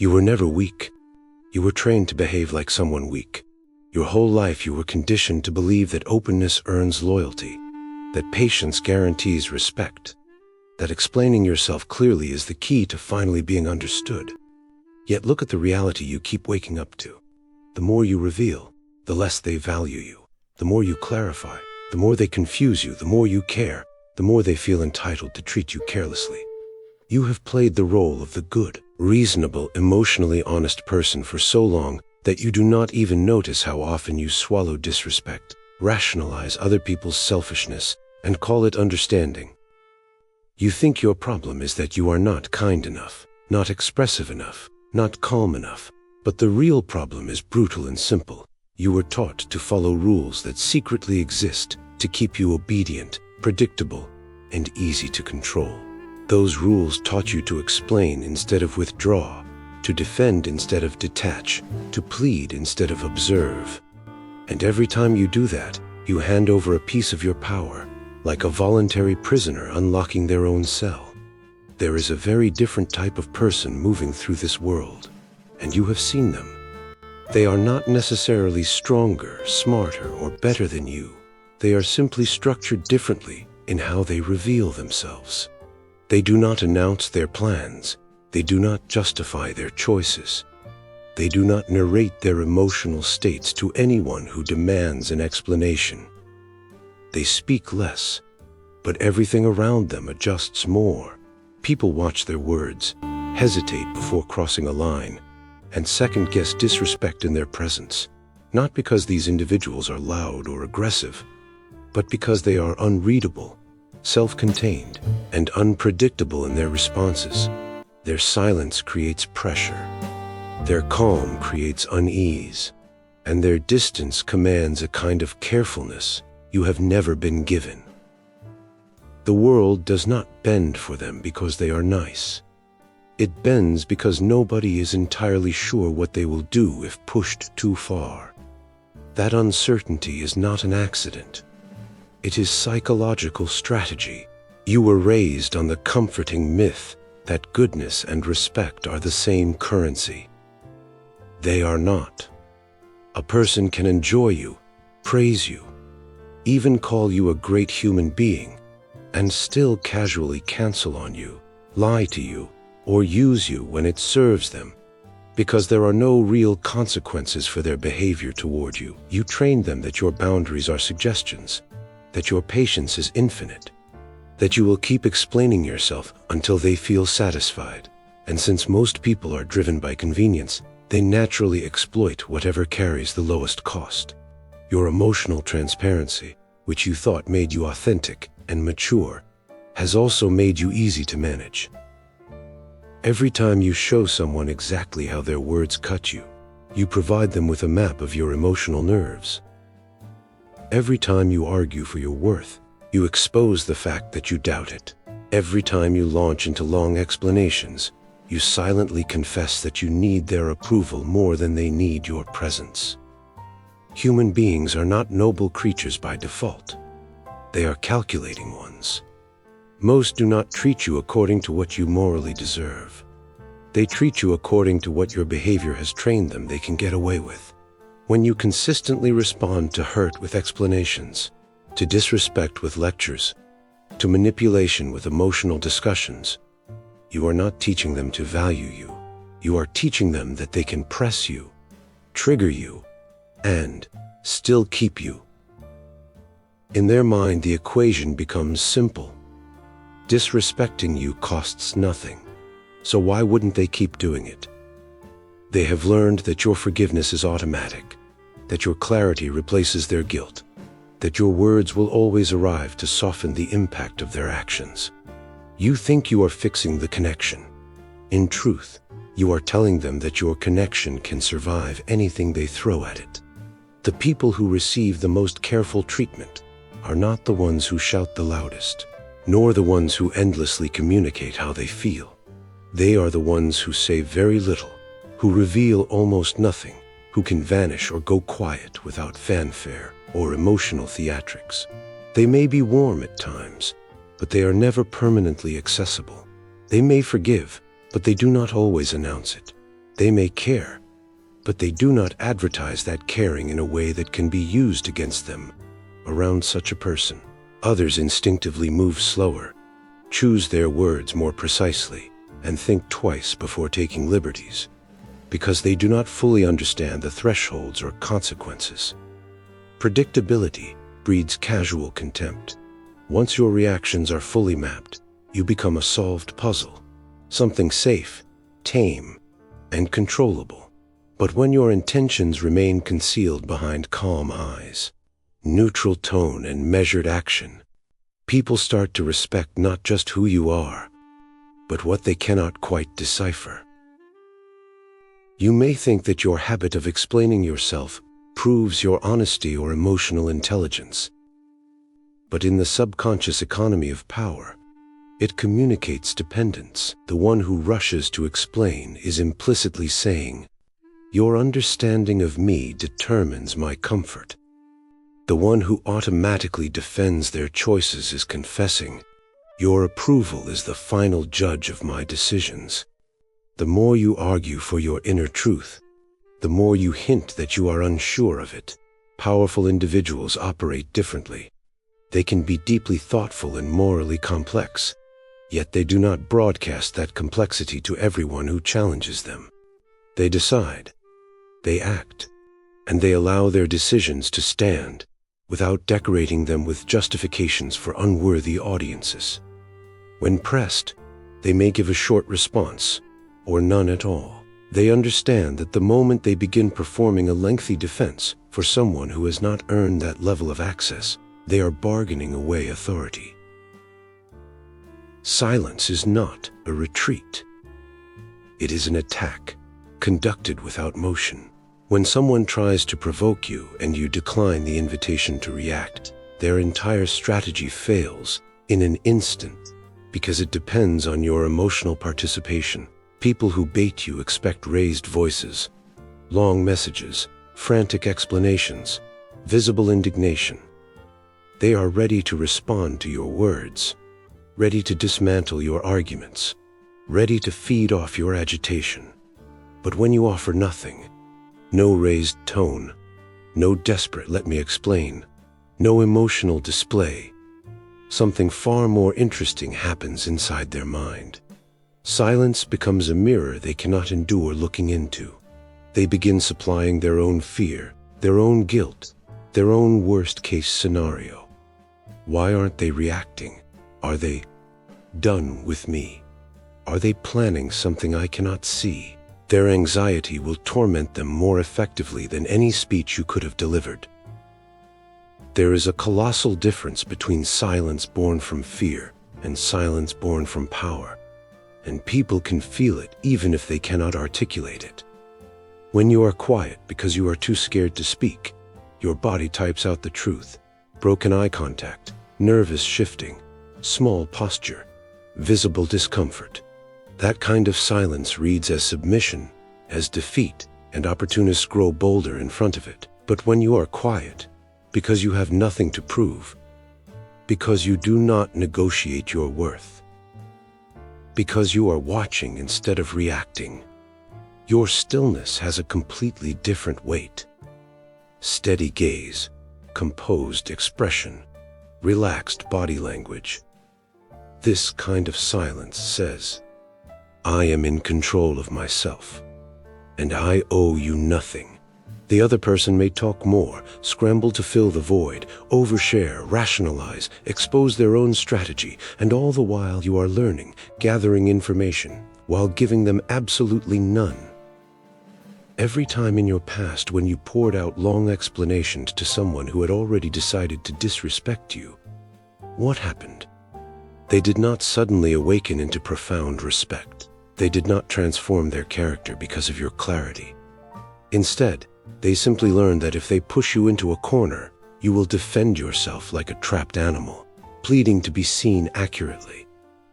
You were never weak. You were trained to behave like someone weak. Your whole life you were conditioned to believe that openness earns loyalty, that patience guarantees respect, that explaining yourself clearly is the key to finally being understood. Yet look at the reality you keep waking up to. The more you reveal, the less they value you. The more you clarify, the more they confuse you. The more you care, the more they feel entitled to treat you carelessly. You have played the role of the good, reasonable, emotionally honest person for so long that you do not even notice how often you swallow disrespect, rationalize other people's selfishness, and call it understanding. You think your problem is that you are not kind enough, not expressive enough, not calm enough. But the real problem is brutal and simple. You were taught to follow rules that secretly exist to keep you obedient, predictable, and easy to control. Those rules taught you to explain instead of withdraw, to defend instead of detach, to plead instead of observe. And every time you do that, you hand over a piece of your power, like a voluntary prisoner unlocking their own cell. There is a very different type of person moving through this world, and you have seen them. They are not necessarily stronger, smarter, or better than you. They are simply structured differently in how they reveal themselves. They do not announce their plans. They do not justify their choices. They do not narrate their emotional states to anyone who demands an explanation. They speak less, but everything around them adjusts more. People watch their words, hesitate before crossing a line, and second-guess disrespect in their presence, not because these individuals are loud or aggressive, but because they are unreadable, self-contained, and unpredictable in their responses. Their silence creates pressure, their calm creates unease, and their distance commands a kind of carefulness you have never been given. The world does not bend for them because they are nice. It bends because nobody is entirely sure what they will do if pushed too far. That uncertainty is not an accident. It is psychological strategy. You were raised on the comforting myth that goodness and respect are the same currency. They are not. A person can enjoy you, praise you, even call you a great human being, and still casually cancel on you, lie to you, or use you when it serves them, because there are no real consequences for their behavior toward you. You trained them that your boundaries are suggestions, that your patience is infinite, that you will keep explaining yourself until they feel satisfied. And since most people are driven by convenience, they naturally exploit whatever carries the lowest cost. Your emotional transparency, which you thought made you authentic and mature, has also made you easy to manage. Every time you show someone exactly how their words cut you, you provide them with a map of your emotional nerves. Every time you argue for your worth, you expose the fact that you doubt it. Every time you launch into long explanations, you silently confess that you need their approval more than they need your presence. Human beings are not noble creatures by default. They are calculating ones. Most do not treat you according to what you morally deserve. They treat you according to what your behavior has trained them they can get away with. When you consistently respond to hurt with explanations, to disrespect with lectures, to manipulation with emotional discussions, you are not teaching them to value you. You are teaching them that they can press you, trigger you, and still keep you. In their mind, the equation becomes simple. Disrespecting you costs nothing, so why wouldn't they keep doing it? They have learned that your forgiveness is automatic, that your clarity replaces their guilt, that your words will always arrive to soften the impact of their actions. You think you are fixing the connection. In truth, you are telling them that your connection can survive anything they throw at it. The people who receive the most careful treatment are not the ones who shout the loudest, nor the ones who endlessly communicate how they feel. They are the ones who say very little, who reveal almost nothing, who can vanish or go quiet without fanfare or emotional theatrics. They may be warm at times, but they are never permanently accessible. They may forgive, but they do not always announce it. They may care, but they do not advertise that caring in a way that can be used against them. Around such a person, others instinctively move slower, choose their words more precisely, and think twice before taking liberties, because they do not fully understand the thresholds or consequences. Predictability breeds casual contempt. Once your reactions are fully mapped, you become a solved puzzle, something safe, tame, and controllable. But when your intentions remain concealed behind calm eyes, neutral tone, and measured action, people start to respect not just who you are, but what they cannot quite decipher. You may think that your habit of explaining yourself proves your honesty or emotional intelligence. But in the subconscious economy of power, it communicates dependence. The one who rushes to explain is implicitly saying, "Your understanding of me determines my comfort." The one who automatically defends their choices is confessing, "Your approval is the final judge of my decisions." The more you argue for your inner truth, the more you hint that you are unsure of it. Powerful individuals operate differently. They can be deeply thoughtful and morally complex, yet they do not broadcast that complexity to everyone who challenges them. They decide, they act, and they allow their decisions to stand without decorating them with justifications for unworthy audiences. When pressed, they may give a short response, or none at all. They understand that the moment they begin performing a lengthy defense for someone who has not earned that level of access, they are bargaining away authority. Silence is not a retreat. It is an attack, conducted without motion. When someone tries to provoke you and you decline the invitation to react, their entire strategy fails in an instant because it depends on your emotional participation. People who bait you expect raised voices, long messages, frantic explanations, visible indignation. They are ready to respond to your words, ready to dismantle your arguments, ready to feed off your agitation. But when you offer nothing, no raised tone, no desperate "let me explain," no emotional display, something far more interesting happens inside their mind. Silence becomes a mirror they cannot endure looking into. They begin supplying their own fear, their own guilt, their own worst-case scenario. Why aren't they reacting? Are they done with me? Are they planning something I cannot see? Their anxiety will torment them more effectively than any speech you could have delivered. There is a colossal difference between silence born from fear and silence born from power. And people can feel it even if they cannot articulate it. When you are quiet because you are too scared to speak, your body types out the truth. Broken eye contact, nervous shifting, small posture, visible discomfort. That kind of silence reads as submission, as defeat, and opportunists grow bolder in front of it. But when you are quiet, because you have nothing to prove, because you do not negotiate your worth, because you are watching instead of reacting, your stillness has a completely different weight. Steady gaze, composed expression, relaxed body language. This kind of silence says, "I am in control of myself, and I owe you nothing." The other person may talk more, scramble to fill the void, overshare, rationalize, expose their own strategy, and all the while you are learning, gathering information, while giving them absolutely none. Every time in your past when you poured out long explanations to someone who had already decided to disrespect you, what happened? They did not suddenly awaken into profound respect. They did not transform their character because of your clarity. Instead, they simply learned that if they push you into a corner, you will defend yourself like a trapped animal, pleading to be seen accurately.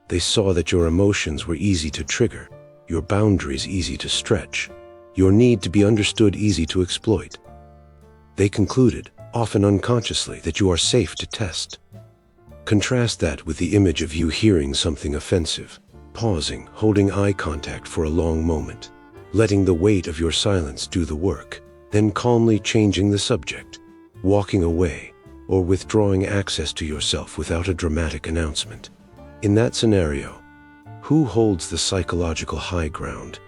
They saw that your emotions were easy to trigger, your boundaries easy to stretch, your need to be understood easy to exploit. They concluded, often unconsciously, that you are safe to test. Contrast that with the image of you hearing something offensive, pausing, holding eye contact for a long moment, letting the weight of your silence do the work, then calmly changing the subject, walking away, or withdrawing access to yourself without a dramatic announcement. In that scenario, who holds the psychological high ground?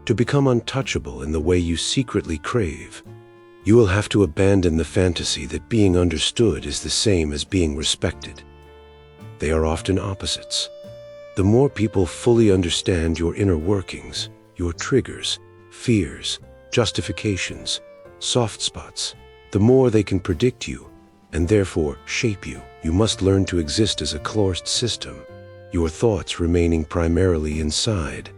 To become untouchable in the way you secretly crave, you will have to abandon the fantasy that being understood is the same as being respected. They are often opposites. The more people fully understand your inner workings, your triggers, fears, justifications, soft spots, the more they can predict you and therefore shape you. You must learn to exist as a closed system, your thoughts remaining primarily inside,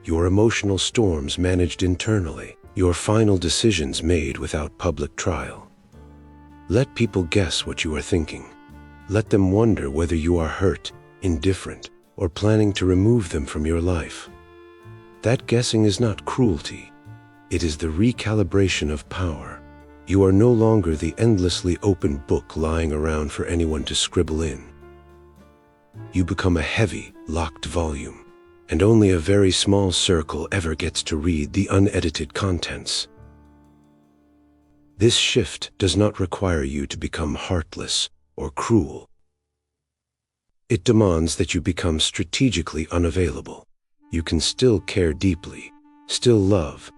your emotional storms managed internally, your final decisions made without public trial. Let people guess what you are thinking. Let them wonder whether you are hurt, indifferent, or planning to remove them from your life. That guessing is not cruelty. It is the recalibration of power. You are no longer the endlessly open book lying around for anyone to scribble in. You become a heavy, locked volume, and only a very small circle ever gets to read the unedited contents. This shift does not require you to become heartless or cruel. It demands that you become strategically unavailable. You can still care deeply, still love,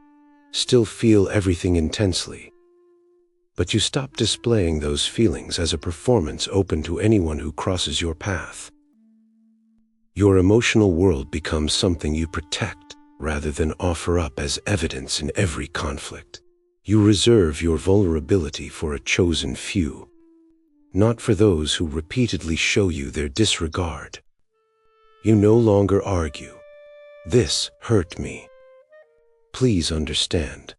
still feel everything intensely. But you stop displaying those feelings as a performance open to anyone who crosses your path. Your emotional world becomes something you protect rather than offer up as evidence in every conflict. You reserve your vulnerability for a chosen few, not for those who repeatedly show you their disregard. You no longer argue, "This hurt me. Please understand."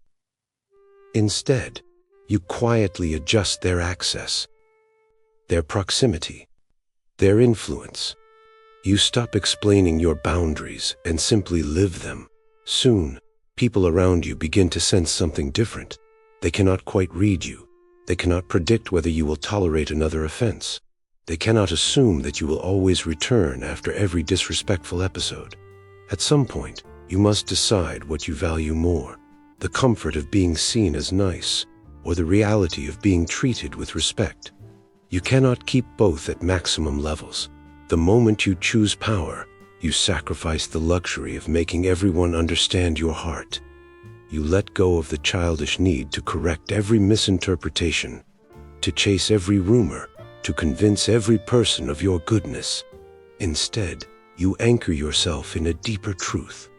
Instead, you quietly adjust their access, their proximity, their influence. You stop explaining your boundaries and simply live them. Soon, people around you begin to sense something different. They cannot quite read you. They cannot predict whether you will tolerate another offense. They cannot assume that you will always return after every disrespectful episode. At some point, you must decide what you value more: the comfort of being seen as nice, or the reality of being treated with respect. You cannot keep both at maximum levels. The moment you choose power, you sacrifice the luxury of making everyone understand your heart. You let go of the childish need to correct every misinterpretation, to chase every rumor, to convince every person of your goodness. Instead, you anchor yourself in a deeper truth.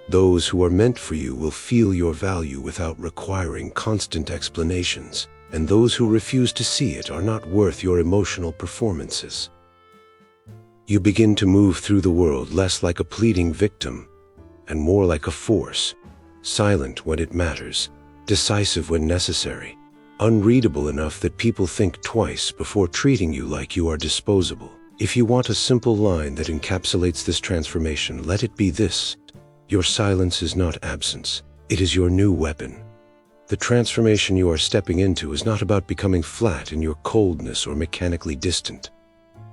Those who are meant for you will feel your value without requiring constant explanations, and those who refuse to see it are not worth your emotional performances. You begin to move through the world less like a pleading victim, and more like a force, silent when it matters, decisive when necessary, unreadable enough that people think twice before treating you like you are disposable. If you want a simple line that encapsulates this transformation, let it be this: your silence is not absence, it is your new weapon. The transformation you are stepping into is not about becoming flat in your coldness or mechanically distant.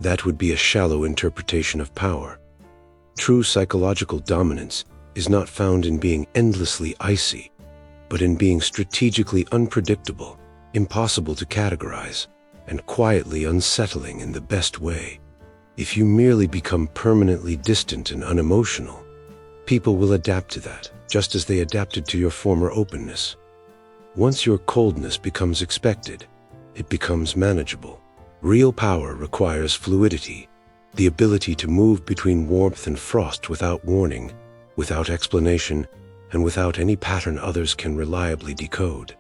That would be a shallow interpretation of power. True psychological dominance is not found in being endlessly icy, but in being strategically unpredictable, impossible to categorize, and quietly unsettling in the best way. If you merely become permanently distant and unemotional, people will adapt to that, just as they adapted to your former openness. Once your coldness becomes expected, it becomes manageable. Real power requires fluidity, the ability to move between warmth and frost without warning, without explanation, and without any pattern others can reliably decode.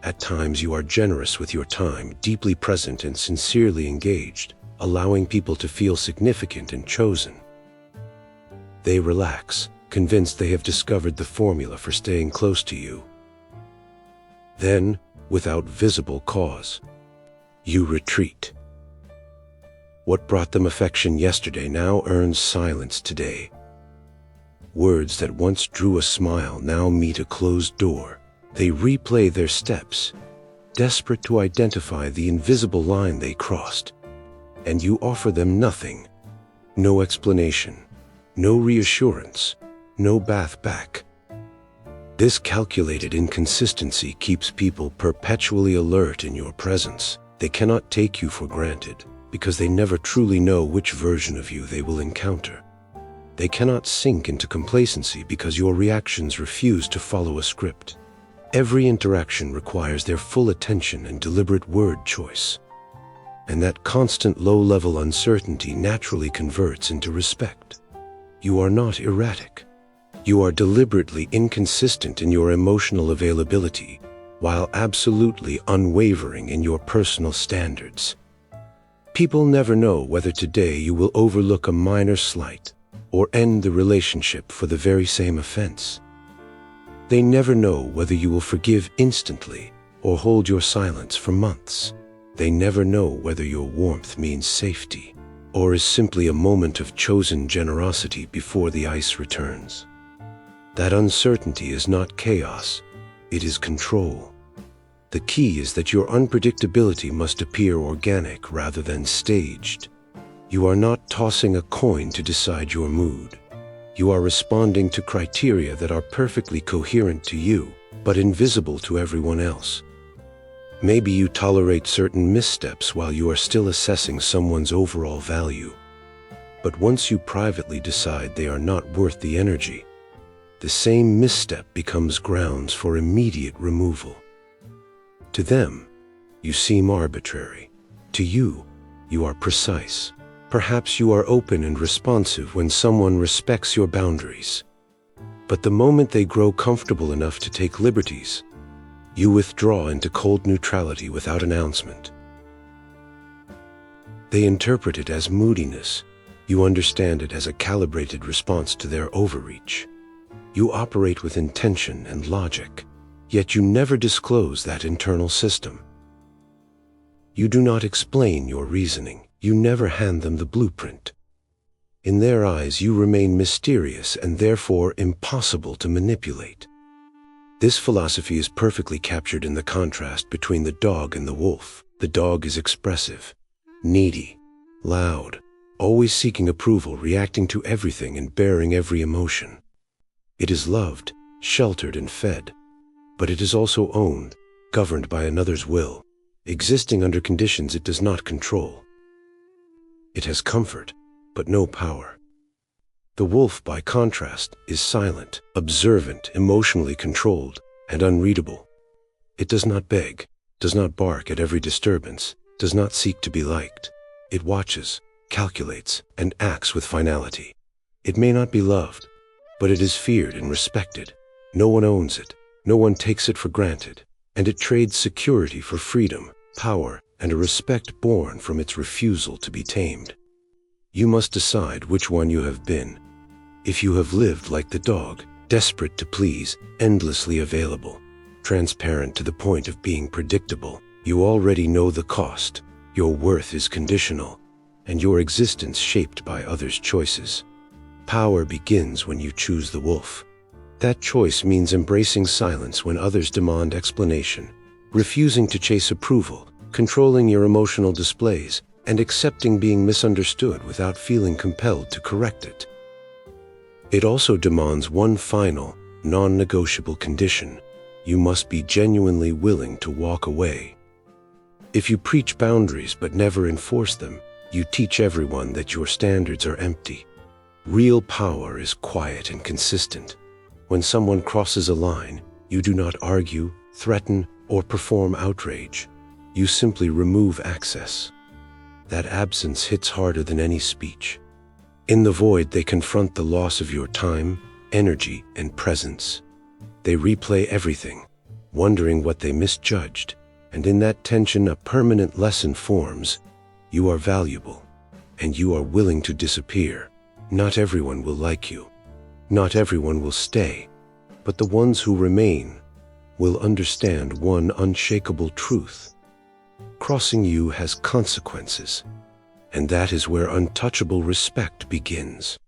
At times you are generous with your time, deeply present and sincerely engaged, allowing people to feel significant and chosen. They relax, convinced they have discovered the formula for staying close to you. Then, without visible cause, you retreat. What brought them affection yesterday now earns silence today. Words that once drew a smile now meet a closed door. They replay their steps, desperate to identify the invisible line they crossed. And you offer them nothing, no explanation, no reassurance, no bath back. This calculated inconsistency keeps people perpetually alert in your presence. They cannot take you for granted because they never truly know which version of you they will encounter. They cannot sink into complacency because your reactions refuse to follow a script. Every interaction requires their full attention and deliberate word choice. And that constant low-level uncertainty naturally converts into respect. You are not erratic. You are deliberately inconsistent in your emotional availability, while absolutely unwavering in your personal standards. People never know whether today you will overlook a minor slight or end the relationship for the very same offense. They never know whether you will forgive instantly or hold your silence for months. They never know whether your warmth means safety or is simply a moment of chosen generosity before the ice returns. That uncertainty is not chaos, it is control. The key is that your unpredictability must appear organic rather than staged. You are not tossing a coin to decide your mood. You are responding to criteria that are perfectly coherent to you, but invisible to everyone else. Maybe you tolerate certain missteps while you are still assessing someone's overall value. But once you privately decide they are not worth the energy, the same misstep becomes grounds for immediate removal. To them, you seem arbitrary. To you, you are precise. Perhaps you are open and responsive when someone respects your boundaries. But the moment they grow comfortable enough to take liberties, you withdraw into cold neutrality without announcement. They interpret it as moodiness. You understand it as a calibrated response to their overreach. You operate with intention and logic, yet you never disclose that internal system. You do not explain your reasoning. You never hand them the blueprint. In their eyes, you remain mysterious and therefore impossible to manipulate. This philosophy is perfectly captured in the contrast between the dog and the wolf. The dog is expressive, needy, loud, always seeking approval, reacting to everything and bearing every emotion. It is loved, sheltered, and fed, but it is also owned, governed by another's will, existing under conditions it does not control. It has comfort, but no power. The wolf, by contrast, is silent, observant, emotionally controlled, and unreadable. It does not beg, does not bark at every disturbance, does not seek to be liked. It watches, calculates, and acts with finality. It may not be loved, but it is feared and respected. No one owns it, no one takes it for granted, and it trades security for freedom, power, and a respect born from its refusal to be tamed. You must decide which one you have been. If you have lived like the dog, desperate to please, endlessly available, transparent to the point of being predictable, you already know the cost. Your worth is conditional, and your existence shaped by others' choices. Power begins when you choose the wolf. That choice means embracing silence when others demand explanation, refusing to chase approval, controlling your emotional displays, and accepting being misunderstood without feeling compelled to correct it. It also demands one final, non-negotiable condition. You must be genuinely willing to walk away. If you preach boundaries but never enforce them, you teach everyone that your standards are empty. Real power is quiet and consistent. When someone crosses a line, you do not argue, threaten, or perform outrage. You simply remove access. That absence hits harder than any speech. In the void, they confront the loss of your time, energy, and presence. They replay everything, wondering what they misjudged, and in that tension a permanent lesson forms. You are valuable, and you are willing to disappear. Not everyone will like you. Not everyone will stay, but the ones who remain will understand one unshakable truth. Crossing you has consequences, and that is where untouchable respect begins.